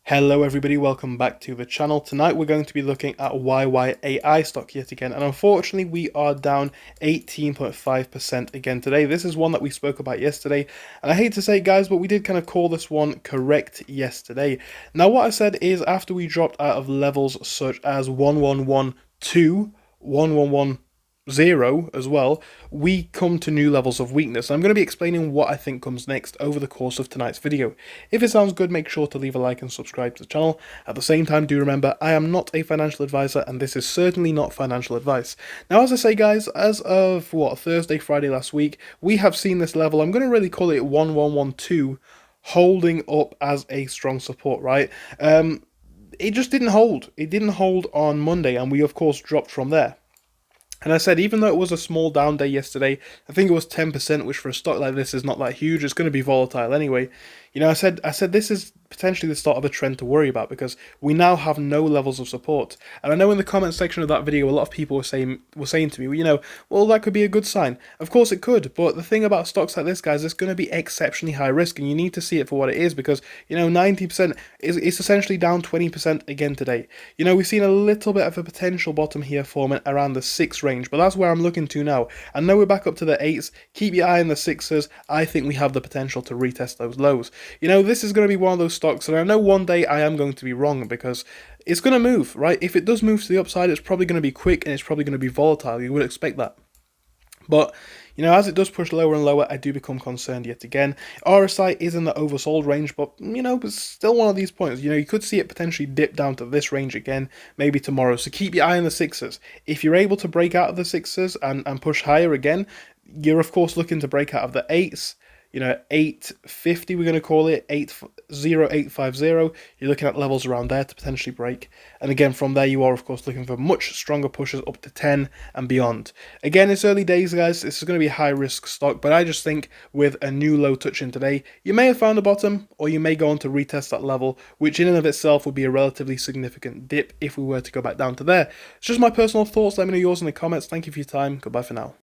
Hello everybody, welcome back to the channel. Tonight we're going to be looking at Yyai stock yet again, and unfortunately we are down 18.5% again today. This is one that we spoke about yesterday, and I hate to say it guys, but we did kind of call this one correct yesterday. Now what I said is after we dropped out of levels such as 1112, 1110 as well, we come to new levels of weakness. I'm going to be explaining what I think comes next over the course of tonight's video. If it sounds good, make sure to leave a like and subscribe to the channel. At the same time, do remember I am not a financial advisor and this is certainly not financial advice. Now as I say guys, as of Thursday, Friday last week, we have seen this level, I'm going to really call it 1112, holding up as a strong support, right? It just didn't hold. It didn't hold on Monday and we of course dropped from there. And I said, even though it was a small down day yesterday, I think it was 10%, which for a stock like this is not that huge. It's going to be volatile anyway. You know, I said this is potentially the start of a trend to worry about because we now have no levels of support. And I know in the comment section of that video, a lot of people were saying to me, you know, well, that could be a good sign. Of course it could, but the thing about stocks like this, guys, it's going to be exceptionally high risk, and you need to see it for what it is because, you know, 90% is essentially down 20% again today. You know, we've seen a little bit of a potential bottom here forming around the 6 range, but that's where I'm looking to now. And now we're back up to the 8s. Keep your eye on the 6s. I think we have the potential to retest those lows. You know, this is going to be one of those stocks, and I know one day I am going to be wrong because it's going to move, right? If it does move to the upside, it's probably going to be quick and it's probably going to be volatile. You would expect that. But, you know, as it does push lower and lower, I do become concerned yet again. RSI is in the oversold range, but, you know, it's still one of these points. You know, you could see it potentially dip down to this range again, maybe tomorrow. So keep your eye on the 6s. If you're able to break out of the 6s and push higher again, you're, of course, looking to break out of the 8s. You know, 850 we're going to call it, 80850, you're looking at levels around there to potentially break. And again, from there you are, of course, looking for much stronger pushes up to 10 and beyond. Again, it's early days, guys. This is going to be a high-risk stock, but I just think with a new low touch in today, you may have found a bottom, or you may go on to retest that level, which in and of itself would be a relatively significant dip if we were to go back down to there. It's just my personal thoughts. Let me know yours in the comments. Thank you for your time. Goodbye for now.